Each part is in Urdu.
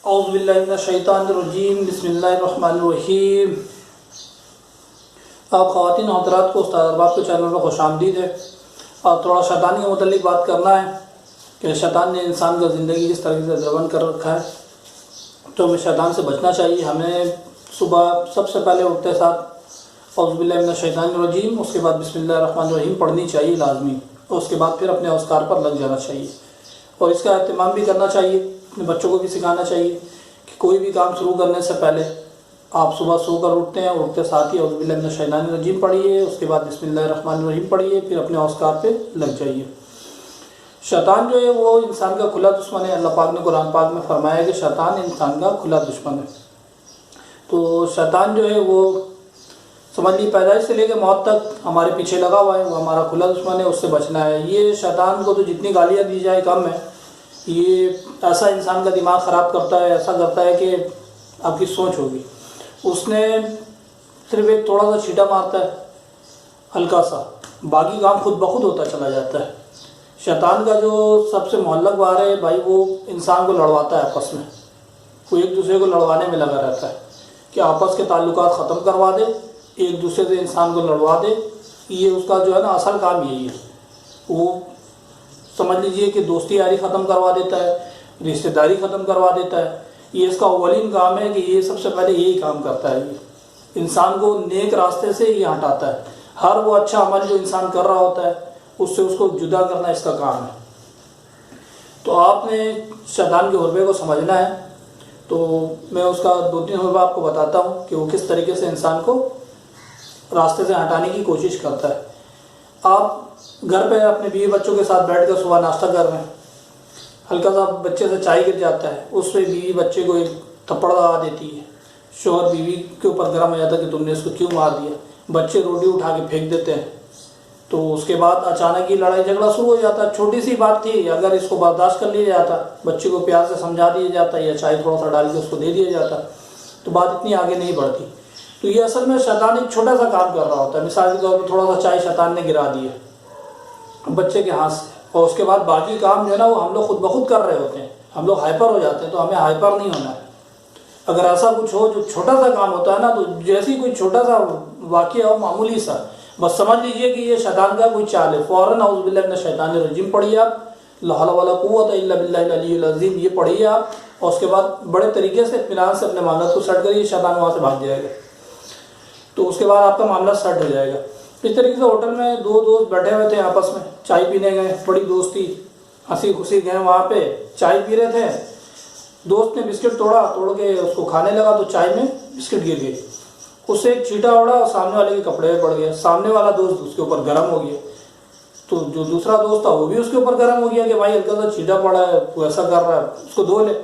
اعوذ باللہ من الشیطان الرجیم، بسم اللہ الرحمن الرحیم۔ آپ خواتین و حضرات کو استاد ارباب کے چینل میں خوش آمدید ہے۔ اور تھوڑا شیطان کے متعلق بات کرنا ہے کہ شیطان نے انسان کا زندگی جس طرح سے دربند کر رکھا ہے، تو ہمیں شیطان سے بچنا چاہیے۔ ہمیں صبح سب سے پہلے اٹھتے ساتھ اعوذ باللہ من الشیطان الرجیم، اس کے بعد بسم اللہ الرحمن الرحیم پڑھنی چاہیے لازمی، اور اس کے بعد پھر اپنے اذکار پر لگ جانا چاہیے، اور اس کا اہتمام بھی کرنا چاہیے۔ اپنے بچوں کو بھی سکھانا چاہیے کہ کوئی بھی کام شروع کرنے سے پہلے آپ صبح سو کر اٹھتے ہیں، اٹھتے ساتھ ہی اعوذ باللہ من الشیطان الرجیم پڑھیے، اس کے بعد بسم اللہ الرحمن الرحیم پڑھیے، پھر اپنے اذکار پہ لگ جائیے۔ شیطان جو ہے وہ انسان کا کھلا دشمن ہے۔ اللہ پاک نے قرآن پاک میں فرمایا کہ شیطان انسان کا کھلا دشمن ہے۔ تو شیطان جو ہے وہ سمجھ لی پیدائش سے لے کے موت تک ہمارے پیچھے لگا ہوا ہے، وہ ہمارا کھلا دشمن ہے، اس سے بچنا ہے۔ یہ شیطان کو تو جتنی گالیاں دی جائے کم ہے۔ یہ ایسا انسان کا دماغ خراب کرتا ہے، ایسا کرتا ہے کہ آپ کی سوچ ہوگی۔ اس نے صرف ایک تھوڑا سا چھیٹا مارتا ہے، ہلکا سا، باقی کام خود بخود ہوتا چلا جاتا ہے۔ شیطان کا جو سب سے معلق وار ہے بھائی، وہ انسان کو لڑواتا ہے آپس میں، وہ ایک دوسرے کو لڑوانے میں لگا رہتا ہے کہ آپس کے تعلقات ختم کروا دے، ایک دوسرے سے انسان کو لڑوا دے۔ یہ اس کا جو ہے نا اصل کام یہی ہے۔ وہ سمجھ لیجئے کہ دوستی یاری ختم کروا دیتا ہے، رشتہ داری ختم کروا دیتا ہے۔ یہ اس کا اولین کام ہے کہ یہ سب سے پہلے یہی کام کرتا ہے۔ یہ انسان کو نیک راستے سے یہ ہٹاتا ہے۔ ہر وہ اچھا عمل جو انسان کر رہا ہوتا ہے اس سے اس کو جدا کرنا اس کا کام ہے۔ تو آپ نے شیطان کے حربے کو سمجھنا ہے۔ تو میں اس کا 2-3 حربہ آپ کو بتاتا ہوں کہ وہ کس طریقے سے انسان کو راستے سے ہٹانے کی کوشش کرتا ہے۔ آپ گھر پہ اپنے بیوی بچوں کے ساتھ بیٹھ کر صبح ناشتہ کر رہے ہیں، ہلکا سا بچے سے چائے گر جاتا ہے، اس پہ بیوی بچے کو ایک تھپڑ لگا دیتی ہے، شوہر بیوی کے اوپر گرم ہو جاتا ہے کہ تم نے اس کو کیوں مار دیا، بچے روٹی اٹھا کے پھینک دیتے ہیں۔ تو اس کے بعد اچانک ہی لڑائی جھگڑا شروع ہو جاتا ہے۔ چھوٹی سی بات تھی، اگر اس کو برداشت کر لیا جاتا، بچے کو پیار سے سمجھا دیا جاتا یا چائے تھوڑا سا ڈال کے اس کو دے دیا جاتا، تو بات اتنی آگے نہیں بڑھتی۔ تو یہ اصل میں شیطان ایک چھوٹا سا کام کر رہا ہوتا ہے۔ مثال کے طور پر تھوڑا سا چائے شیطان نے گرا دی ہے بچے کے ہاتھ سے، اور اس کے بعد باقی کام جو ہے نا وہ ہم لوگ خود بخود کر رہے ہوتے ہیں، ہم لوگ ہائپر ہو جاتے ہیں۔ تو ہمیں ہائپر نہیں ہونا ہے۔ اگر ایسا کچھ ہو جو چھوٹا سا کام ہوتا ہے نا، تو جیسی کوئی چھوٹا سا واقعہ ہو، معمولی سا، بس سمجھ لیجئے کہ یہ شیطان کا کوئی چال ہے، فوراً اعوذ باللہ من الشیطان الرجیم پڑھیے آپ، لا حول ولا قوت الا باللہ العلی العظیم، یہ پڑھیے آپ، اور اس کے بعد بڑے طریقے سے اطمینان سے اپنے معاملات کو سیٹ کریے، شیطان وہاں سے بھاگ جائے گا۔ تو اس کے بعد آپ کا معاملہ سیٹ ہو جائے گا۔ اس طریقے سے ہوٹل میں 2 دوست بیٹھے ہوئے تھے، آپس میں چائے پینے گئے، بڑی دوستی، ہنسی خوشی گئے وہاں پہ چائے پی رہے تھے۔ دوست نے بسکٹ توڑ کے اس کو کھانے لگا تو چائے میں بسکٹ گر گئی، اس سے ایک چھینٹا اڑا اور سامنے والے کے کپڑے میں پڑ گیا۔ سامنے والا دوست اس کے اوپر گرم ہو گیا، تو جو دوسرا دوست تھا وہ بھی اس کے اوپر گرم ہو گیا کہ بھائی ہلکا سا چھینٹا پڑا ہے، تو ایسا کر رہا ہے، اس کو دھو لے۔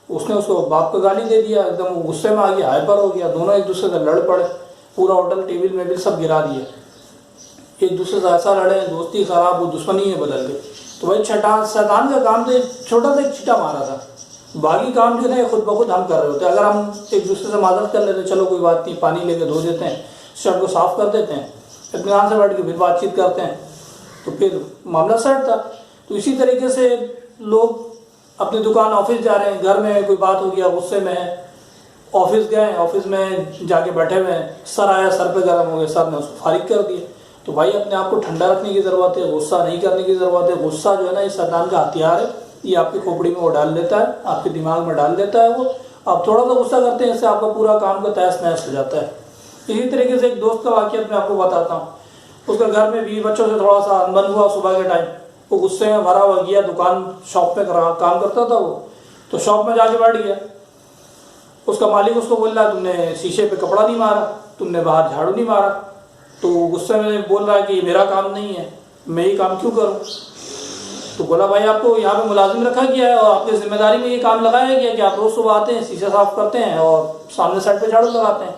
اس نے اس کو باپ کو گالی دے دیا، ایک دم غصے میں آ گیا، ہائپر ہو گیا، دونوں ایک دوسرے سے لڑ پڑے، پورا ہوٹل ٹیبل میں بھی سب گرا دیا، ایک دوسرے سے ایسا لڑے، دوستی خراب، وہ دشمنی میں بدل گئی۔ تو بھائی شیطان کا کام تو ایک چھوٹا سا ایک چھینٹا مارا تھا، باقی کام جو ہے خود بخود ہم کر رہے ہوتے ہیں۔ اگر ہم ایک دوسرے سے معذرت کر لیتے، چلو کوئی بات نہیں، پانی لے کے دھو دیتے ہیں، شرٹ کو صاف کر دیتے ہیں، اطمینان سے بیٹھ کے پھر بات چیت کرتے ہیں، تو پھر معاملہ سیٹ تھا۔ تو اسی طریقے سے لوگ اپنی دکان، آفس جا رہے ہیں، گھر میں کوئی بات ہو گیا، غصے میں ہے، آفس گئے، آفس میں جا کے بیٹھے ہوئے ہیں، سر آیا، سر پہ گرم ہو گیا، سر نے اس کو فارغ کر دیا۔ تو بھائی اپنے آپ کو ٹھنڈا رکھنے کی ضرورت ہے، غصہ نہیں کرنے کی ضرورت ہے۔ غصہ جو ہے نا یہ شیطان کا ہتھیار ہے، یہ آپ کی کھوپڑی میں وہ ڈال دیتا ہے، آپ کے دماغ میں ڈال دیتا ہے وہ۔ آپ تھوڑا سا غصہ کرتے ہیں، اس سے آپ کا پورا کام کا تہس نہس ہو جاتا ہے۔ اسی طریقے سے ایک دوست کا واقعہ میں آپ کو بتاتا ہوں۔ اس کا گھر میں بیوی بچوں سے تھوڑا سا انبن ہوا صبح کے ٹائم، وہ غصے میں بھرا ہوا گیا دکان، شاپ پہ کام کرتا تھا وہ، تو شاپ میں جا کے بیٹھ گیا۔ اس کا مالک اس کو بول رہا ہے تم نے شیشے پہ کپڑا نہیں مارا، تم نے باہر جھاڑو نہیں مارا، تو غصے میں بول رہا ہے کہ یہ میرا کام نہیں ہے، میں یہ کام کیوں کروں؟ تو بولا بھائی آپ کو یہاں پہ ملازم رکھا گیا ہے اور آپ کی ذمہ داری میں یہ کام لگایا گیا کہ آپ روز صبح آتے ہیں، شیشہ صاف کرتے ہیں اور سامنے سائڈ پہ جھاڑو لگاتے ہیں۔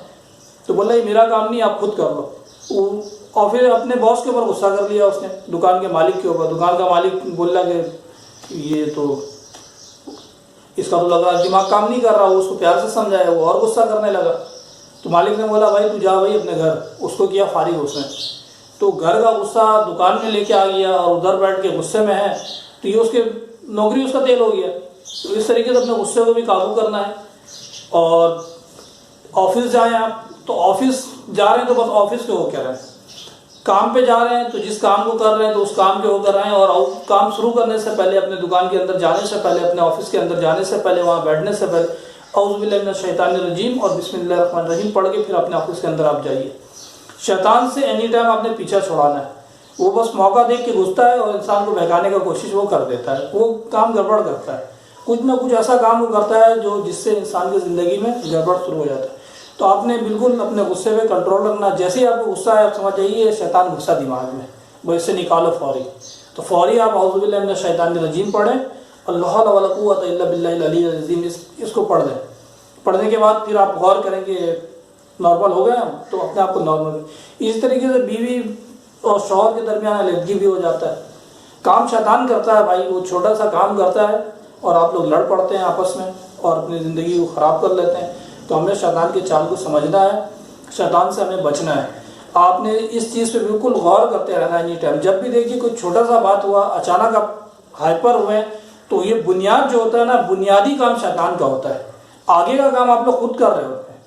تو بولا یہ میرا کام نہیں، آپ خود کر لو۔ اور پھر اپنے باس کے اوپر غصہ کر لیا اس نے، دکان کے مالک کے اوپر۔ دکان کا مالک بول رہا کہ یہ تو اس کا تو لگ رہا دماغ کام نہیں کر رہا، وہ اس کو پیار سے سمجھایا، وہ اور غصہ کرنے لگا۔ تو مالک نے بولا بھائی تو جا بھائی اپنے گھر، اس کو کیا فارغ اس نے۔ تو گھر کا غصہ دکان میں لے کے آ گیا اور ادھر بیٹھ کے غصے میں ہے، تو یہ اس کے نوکری اس کا تیل ہو گیا۔ تو اس طریقے سے اپنے غصے کو بھی قابو کرنا ہے. اور آفس جائیں آپ تو آفس جا رہے ہیں تو بس آفس کے ہو کر رہے ہیں. کام پہ جا رہے ہیں تو جس کام کو کر رہے ہیں تو اس کام کے ہو کر رہے ہیں. اور کام شروع کرنے سے پہلے اپنے دکان کے اندر جانے سے پہلے اپنے آفس کے اندر جانے سے پہلے وہاں بیٹھنے سے پہلے اعوذ باللہ من الشیطان الرجیم اور بسم اللہ الرحمن الرحیم پڑھ کے پھر اپنے آفس کے اندر آپ جائیے. شیطان سے اینی ٹائم آپ نے پیچھا چھڑانا ہے. وہ بس موقع دیکھ کے گھستا ہے اور انسان کو بہکانے کا کوشش وہ کر دیتا ہے. وہ کام گڑبڑ کرتا ہے, کچھ نہ کچھ ایسا کام وہ کرتا ہے جو جس سے انسان کی زندگی میں گڑبڑ شروع ہو جاتا ہے. تو آپ نے بالکل اپنے غصے پہ کنٹرول رکھنا. جیسے ہی آپ کو غصہ ہے آپ سمجھ جائیے شیطان غصہ دماغ میں, وہ اس سے نکالو فوری. تو فوری آپ اعوذ باللہ من الشیطان الرجیم پڑھیں, اللہ حول ولا قوۃ الا باللہ العلی العظیم, اس کو پڑھ دیں. پڑھنے کے بعد پھر آپ غور کریں کہ نارمل ہو گئے تو اپنے آپ کو نارمل. اس طریقے سے بیوی اور شوہر کے درمیان علیحدگی بھی ہو جاتا ہے. کام شیطان کرتا ہے بھائی, وہ چھوٹا سا کام کرتا ہے اور آپ لوگ لڑ پڑتے ہیں آپس میں اور اپنی زندگی کو خراب کر لیتے ہیں. تو ہمیں شیطان کے چال کو سمجھنا ہے, شیطان سے ہمیں بچنا ہے. آپ نے اس چیز پہ بالکل غور کرتے رہنا ہے اینی ٹائم. جب بھی دیکھیے کوئی چھوٹا سا بات ہوا, اچانک آپ ہائپر ہوئے, تو یہ بنیاد جو ہوتا ہے نا, بنیادی کام شیطان کا ہوتا ہے. آگے کا کام آپ لوگ خود کر رہے ہوتے ہیں.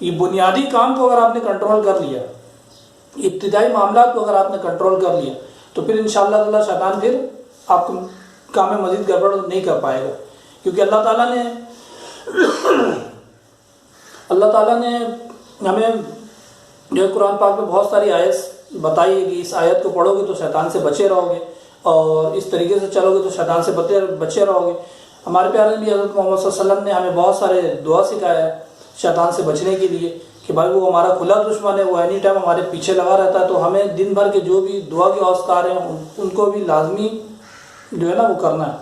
یہ بنیادی کام کو اگر آپ نے کنٹرول کر لیا, ابتدائی معاملات کو اگر آپ نے کنٹرول کر لیا, تو پھر انشاءاللہ تعالی شیطان پھر آپ کو کام میں مزید گڑبڑ نہیں کر پائے گا. کیونکہ اللہ تعالیٰ نے ہمیں جو قرآن پاک میں بہت ساری آیت بتائی ہے کہ اس آیت کو پڑھو گے تو شیطان سے بچے رہو گے, اور اس طریقے سے چلو گے تو شیطان سے بچے رہو گے. ہمارے پیارے نبی حضرت محمد صلی اللہ علیہ وسلم نے ہمیں بہت سارے دعا سکھایا ہے شیطان سے بچنے کے لیے, کہ بھائی وہ ہمارا کھلا دشمن ہے, وہ اینی ٹائم ہمارے پیچھے لگا رہتا ہے. تو ہمیں دن بھر کے جو بھی دعا کے اوزار ہیں ان کو بھی لازمی جو ہے نا وہ کرنا ہے.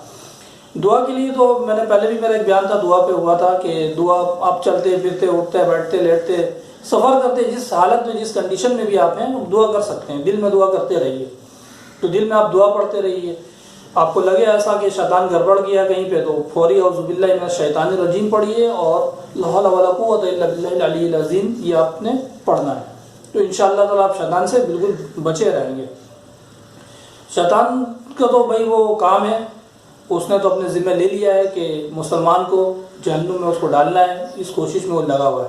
دعا کے لیے تو میں نے پہلے بھی میرا ایک بیان تھا دعا پہ ہوا تھا کہ دعا آپ چلتے پھرتے اٹھتے بیٹھتے لیٹتے سفر کرتے, جس حالت میں جس کنڈیشن میں بھی آپ ہیں دعا کر سکتے ہیں. دل میں دعا کرتے رہیے. تو دل میں آپ دعا پڑھتے رہیے. آپ کو لگے ایسا کہ شیطان گڑبڑ کیا کہیں پہ, تو فوری اعوذ باللہ من الشیطان الرجیم پڑھیے اور لا حول ولا قوۃ الا باللہ العلی العظیم یہ آپ نے پڑھنا ہے. تو انشاءاللہ تعالی آپ شیطان سے بالکل بچے رہیں گے. شیطان کا تو بھائی وہ کام ہے, اس نے تو اپنے ذمہ لے لیا ہے کہ مسلمان کو جہنم میں اس کو ڈالنا ہے. اس کوشش میں وہ لگا ہوا ہے.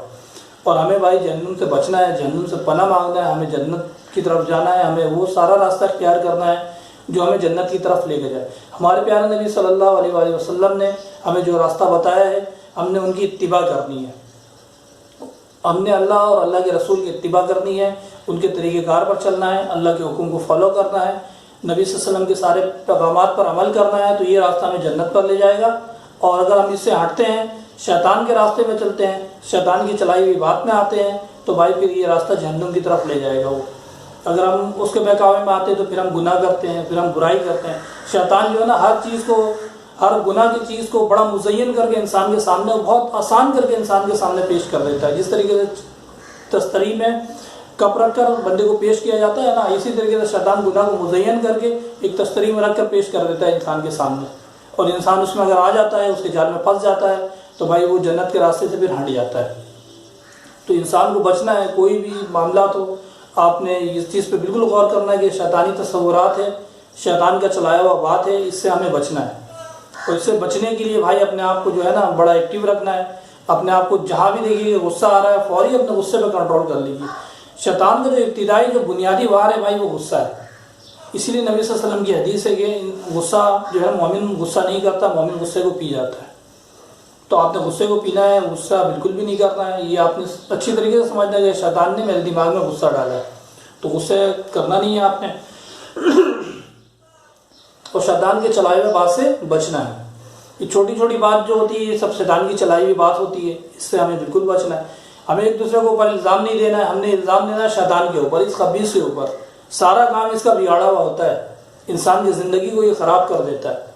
اور ہمیں بھائی جہنم سے بچنا ہے, جہنم سے پناہ مانگنا ہے, ہمیں جنت کی طرف جانا ہے. ہمیں وہ سارا راستہ اختیار کرنا ہے جو ہمیں جنت کی طرف لے کے جائے. ہمارے پیارے نبی صلی اللہ علیہ وآلہ وسلم نے ہمیں جو راستہ بتایا ہے ہم نے ان کی اتباع کرنی ہے. ہم نے اللہ اور اللہ کے رسول کی اتباع کرنی ہے, ان کے طریقہ کار پر چلنا ہے, اللہ کے حکم کو فالو کرنا ہے, نبی صلی اللہ علیہ وسلم کے سارے پیغامات پر عمل کرنا ہے. تو یہ راستہ ہمیں جنت پر لے جائے گا. اور اگر ہم اس سے ہٹتے ہیں, شیطان کے راستے میں چلتے ہیں, شیطان کی چلائی ہوئی بات میں آتے ہیں, تو بھائی پھر یہ راستہ جہنم کی طرف لے جائے گا. وہ اگر ہم اس کے بہکاوے میں آتے ہیں تو پھر ہم گناہ کرتے ہیں, پھر ہم برائی کرتے ہیں. شیطان جو ہے نا ہر چیز کو, ہر گناہ کی چیز کو بڑا مزین کر کے انسان کے سامنے, بہت آسان کر کے انسان کے سامنے پیش کر دیتا ہے. جس طریقے سے تستری میں کپ رکھ کر بندے کو پیش کیا جاتا ہے نا, اسی طریقے سے شیطان گناہ کو مزین کر کے ایک تستری میں رکھ کر پیش کر دیتا ہے انسان کے سامنے. اور انسان اس میں اگر آ جاتا ہے, اس کے جال میں پھنس جاتا ہے, تو بھائی وہ جنت کے راستے سے پھر ہٹ جاتا ہے. تو انسان کو بچنا ہے. کوئی بھی معاملات ہو, آپ نے اس چیز پہ بالکل غور کرنا ہے کہ شیطانی تصورات ہے, شیطان کا چلایا ہوا بات ہے, اس سے ہمیں بچنا ہے. اور اس سے بچنے کے لیے بھائی اپنے آپ کو جو ہے نا بڑا ایکٹیو رکھنا ہے. اپنے آپ کو جہاں بھی دیکھیے غصہ آ رہا ہے فوری اپنے غصے پہ کنٹرول کر لیجیے. شیطان کا جو ابتدائی جو بنیادی وار ہے بھائی وہ غصہ ہے. اسی لیے نبی صلی اللہ علیہ وسلم کی حدیث ہے کہ غصہ جو ہے مومن غصہ نہیں کرتا, مومن غصے کو پی جاتا ہے. تو آپ نے غصے کو پینا ہے, غصہ بالکل بھی نہیں کرنا ہے. یہ آپ نے اچھی طریقے سے سمجھنا ہے کہ شیطان نے میرے دماغ میں غصہ ڈالا ہے, تو غصے کرنا نہیں ہے آپ نے. اور شیطان کے چلائے ہوئے بات سے بچنا ہے. یہ چھوٹی چھوٹی بات جو ہوتی ہے یہ سب شیطان کی چلائی ہوئی بات ہوتی ہے, اس سے ہمیں بالکل بچنا ہے. ہمیں ایک دوسرے کو اوپر الزام نہیں دینا ہے, ہم نے الزام دینا ہے شیطان کے اوپر, اس خبیث کے اوپر. سارا کام اس کا بگاڑا ہوا ہوتا ہے, انسان کی زندگی کو یہ خراب کر دیتا ہے.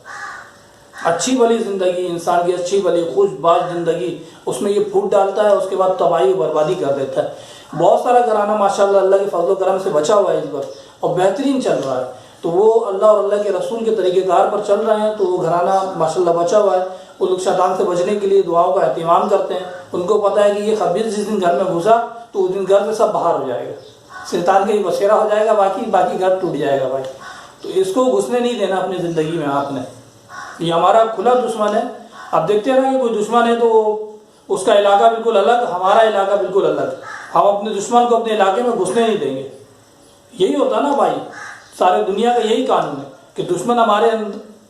اچھی بھلی زندگی, انسان کی اچھی بھلی خوش باش زندگی, اس میں یہ پھوٹ ڈالتا ہے, اس کے بعد تباہی و بربادی کر دیتا ہے. بہت سارا گھرانہ ماشاءاللہ اللہ کے فضل و کرم سے بچا ہوا ہے اس وقت, اور بہترین چل رہا ہے. تو وہ اللہ اور اللہ کے رسول کے طریقہ کار پر چل رہے ہیں, تو وہ گھرانہ ماشاءاللہ بچا ہوا ہے. وہ لوگ شیطان سے بچنے کے لیے دعاؤں کا اہتمام کرتے ہیں. ان کو پتہ ہے کہ یہ خبیث جس دن گھر میں گھسا تو اس دن گھر سے سب باہر ہو جائے گا, شیطان کا ہی بسیرا ہو جائے گا, باقی گھر ٹوٹ جائے گا بھائی. تو اس کو گھسنے نہیں دینا اپنی زندگی میں آپ نے. یہ ہمارا کھلا دشمن ہے, آپ دیکھتے ہیں نا کہ کوئی دشمن ہے تو اس کا علاقہ بالکل الگ، ہمارا علاقہ بالکل الگ، ہم اپنے دشمن کو اپنے علاقے میں گھسنے نہیں دیں گے. یہی ہوتا نا بھائی، سارے دنیا کا یہی قانون ہے کہ دشمن ہمارے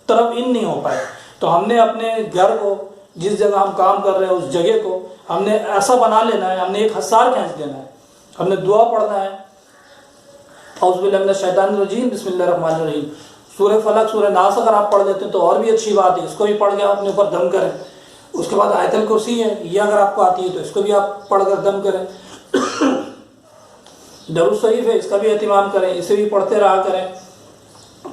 طرف ان نہیں ہو پائے. تو ہم نے اپنے گھر کو، جس جگہ ہم کام کر رہے ہیں اس جگہ کو ہم نے ایسا بنا لینا ہے، ہم نے ایک حصار کھینچ لینا ہے، ہم نے دعا پڑھنا ہے. اعوذ باللہ من الشیطان الرجیم، بسم اللہ الرحمن الرحیم. سورہ فلق، سورہ ناس اگر آپ پڑھ لیتے ہیں تو اور بھی اچھی بات ہے، اس کو بھی پڑھ کے آپ اپنے اوپر دم کریں. اس کے بعد آیت الکرسی ہے، یہ اگر آپ کو آتی ہے تو اس کو بھی آپ پڑھ کر دم کریں. درود شریف ہے، اس کا بھی اہتمام کریں، اسے بھی پڑھتے رہا کریں.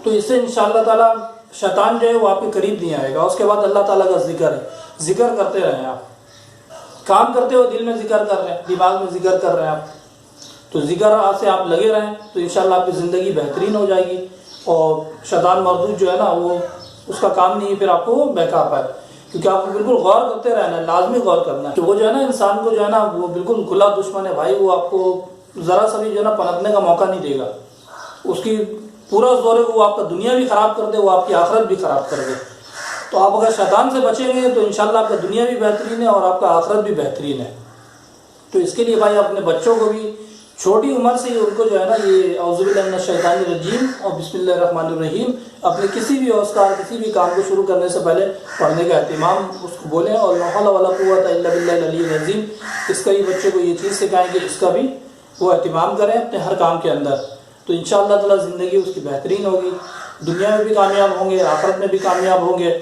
تو اس سے انشاءاللہ تعالیٰ شیطان جو ہے وہ آپ کے قریب نہیں آئے گا. اس کے بعد اللہ تعالیٰ کا ذکر ہے، ذکر کرتے رہیں. آپ کام کرتے ہو دل میں ذکر کر رہے ہیں، دماغ میں ذکر کر رہے ہیں آپ، تو ذکر سے آپ لگے رہیں تو انشاءاللہ آپ کی زندگی بہترین ہو جائے گی. اور شیطان مردود جو ہے نا وہ اس کا کام نہیں ہے پھر آپ کو بہکا پائے. کیونکہ آپ کو بالکل غور کرتے رہنا ہے، لازمی غور کرنا ہے کہ وہ جو ہے نا انسان کو جو ہے نا وہ بالکل کھلا دشمن ہے بھائی. وہ آپ کو ذرا سا بھی جو ہے نا پنپنے کا موقع نہیں دے گا. اس کی پورا زور ہے وہ آپ کا دنیا بھی خراب کر دے، وہ آپ کی آخرت بھی خراب کر دے. تو آپ اگر شیطان سے بچیں گے تو انشاءاللہ آپ کا دنیا بھی بہترین ہے اور آپ کا آخرت بھی بہترین ہے. تو اس کے لیے بھائی اپنے بچوں کو بھی چھوٹی عمر سے ہی ان کو جو ہے نا یہ اعوذ باللہ من الشیطان الرجیم اور بسم اللہ الرحمن الرحیم اپنے کسی بھی اوزار، کسی بھی کام کو شروع کرنے سے پہلے پڑھنے کا اہتمام اس کو بولیں. اور لا حول ولا قوۃ الا باللہ العلی العظیم، اس کا ہی بچوں کو یہ چیز سکھائیں کہ اس کا بھی وہ اہتمام کریں اپنے ہر کام کے اندر. تو انشاءاللہ تعالیٰ زندگی اس کی بہترین ہوگی، دنیا میں بھی کامیاب ہوں گے، آخرت میں بھی کامیاب ہوں گے.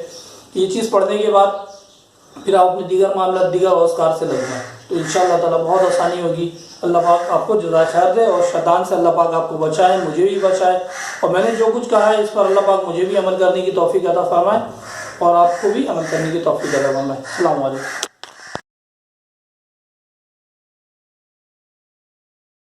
یہ چیز پڑھنے کے بعد پھر آپ اپنے دیگر معاملات دیگر اوزار سے لگ جائیں تو انشاءاللہ تعالیٰ بہت آسانی ہوگی. اللہ پاک آپ کو جزائے خیر دے اور شیطان سے اللہ پاک آپ کو بچائے، مجھے بھی بچائے. اور میں نے جو کچھ کہا ہے اس پر اللہ پاک مجھے بھی عمل کرنے کی توفیق عطا فرمائے اور آپ کو بھی عمل کرنے کی توفیق عطا فرمائے. السلام علیکم.